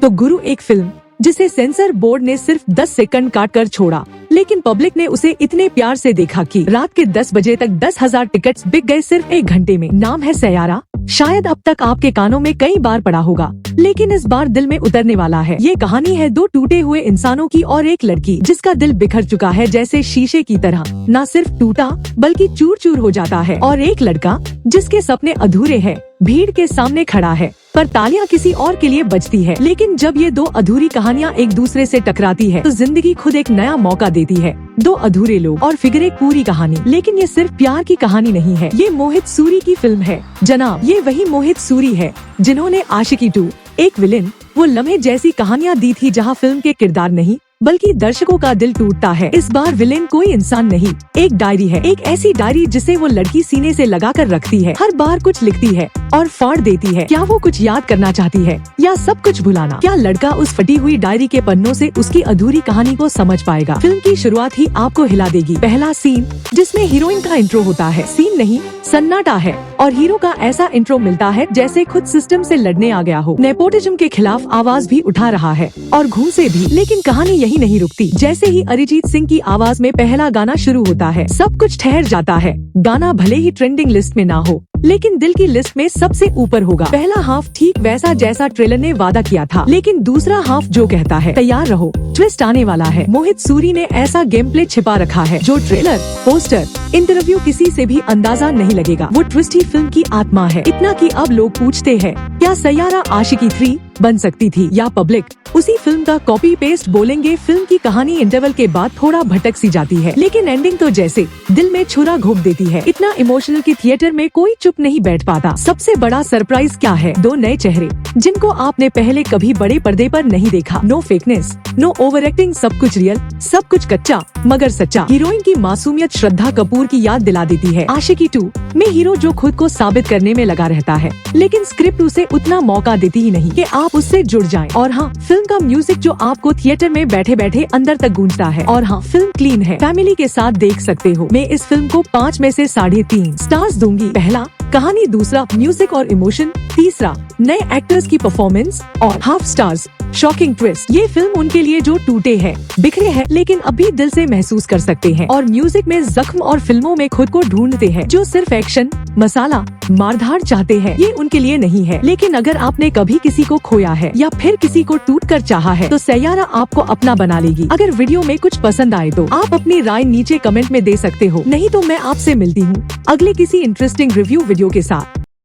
तो गुरु एक फिल्म जिसे सेंसर बोर्ड ने सिर्फ 10 सेकंड काट कर छोड़ा, लेकिन पब्लिक ने उसे इतने प्यार से देखा कि रात के 10 बजे तक 10,000 टिकट्स बिक गए सिर्फ 1 घंटे में। नाम है सैयारा। शायद अब तक आपके कानों में कई बार पड़ा होगा, लेकिन इस बार दिल में उतरने वाला है। ये कहानी है 2 टूटे हुए इंसानों की और एक लड़की जिसका दिल बिखर चुका है जैसे शीशे की तरह। न सिर्फ टूटा बल्कि चूर चूर हो जाता है। और एक लड़का जिसके सपने अधूरे हैं, भीड़ के सामने खड़ा है पर तालियां किसी और के लिए बजती है। लेकिन जब ये 2 अधूरी कहानियां एक दूसरे से टकराती है तो जिंदगी खुद एक नया मौका देती है। 2 अधूरे लोग और फिगर एक पूरी कहानी। लेकिन ये सिर्फ प्यार की कहानी नहीं है, ये मोहित सूरी की फिल्म है। जनाब, ये वही मोहित सूरी है जिन्होंने आशिकी 2, एक विलेन, वो लम्हे जैसी कहानियां दी थी जहां फिल्म के किरदार नहीं बल्कि दर्शकों का दिल टूटता है। इस बार विलेन कोई इंसान नहीं, एक डायरी है। एक ऐसी डायरी जिसे वो लड़की सीने से लगा कर रखती है। हर बार कुछ लिखती है और फाड़ देती है। क्या वो कुछ याद करना चाहती है या सब कुछ भुलाना? क्या लड़का उस फटी हुई डायरी के पन्नों से उसकी अधूरी कहानी को समझ पाएगा? फिल्म की शुरुआत ही आपको हिला देगी। पहला सीन जिसमें हीरोइन का इंट्रो होता है। सीन नहीं, सन्नाटा है और हीरो का ऐसा इंट्रो मिलता है जैसे खुद सिस्टम से लड़ने आ गया हो। नेपोटिज्म के खिलाफ आवाज भी उठा रहा है और घूंसे भी। लेकिन कहानी यही नहीं रुकती। जैसे ही अरिजीत सिंह की आवाज में पहला गाना शुरू होता है, सब कुछ ठहर जाता है। गाना भले ही ट्रेंडिंग लिस्ट में ना हो, लेकिन दिल की लिस्ट में सबसे ऊपर होगा। पहला हाफ ठीक वैसा जैसा ट्रेलर ने वादा किया था, लेकिन दूसरा हाफ जो कहता है तैयार रहो, ट्विस्ट आने वाला है। मोहित सूरी ने ऐसा गेम प्ले छिपा रखा है जो ट्रेलर, पोस्टर, इंटरव्यू किसी से भी अंदाजा नहीं लगेगा। वो ट्विस्ट ही फिल्म की आत्मा है। इतना कि अब लोग पूछते हैं, क्या सैयारा आशिकी 3 बन सकती थी या पब्लिक उसी फिल्म का कॉपी पेस्ट बोलेंगे? फिल्म की कहानी इंटरवल के बाद थोड़ा भटक सी जाती है, लेकिन एंडिंग तो जैसे दिल में छुरा घोंप देती है। इतना इमोशनल कि थिएटर में कोई चुप नहीं बैठ पाता। सबसे बड़ा सरप्राइज क्या है? 2 नए चेहरे जिनको आपने पहले कभी बड़े पर्दे पर नहीं देखा। No fakeness, no over acting, सब कुछ रियल, सब कुछ कच्चा मगर सच्चा। हीरोइन की मासूमियत श्रद्धा कपूर की याद दिला देती है। आशिकी 2 में हीरो जो खुद को साबित करने में लगा रहता है, लेकिन स्क्रिप्ट उसे उतना मौका देती ही नहीं कि आप उससे जुड़ जाएं। और हाँ, फिल्म का म्यूजिक जो आपको थिएटर में बैठे बैठे अंदर तक गूंजता है। और हाँ, फिल्म क्लीन है, फैमिली के साथ देख सकते हो। मैं इस फिल्म को 5 में से 3.5 स्टार्स दूंगी। पहला, कहानी, दूसरा, म्यूजिक और इमोशन, तीसरा, नए एक्टर्स की परफॉर्मेंस और हाफ स्टार्स, शॉकिंग ट्विस्ट। ये फिल्म उनके लिए जो टूटे हैं, बिखरे हैं, लेकिन अभी दिल से महसूस कर सकते हैं। और म्यूजिक में जख्म और फिल्मों में खुद को ढूंढते हैं जो सिर्फ एक्शन, मसाला, मारधाड़ चाहते हैं, ये उनके लिए नहीं है। लेकिन अगर आपने कभी किसी को खोया है या फिर किसी को टूट कर चाहा है तो सैयारा आपको अपना बना लेगी। अगर वीडियो में कुछ पसंद आए तो आप अपनी राय नीचे कमेंट में दे सकते हो। नहीं तो मैं आपसे मिलती हूँ अगले किसी इंटरेस्टिंग रिव्यू वीडियो के साथ।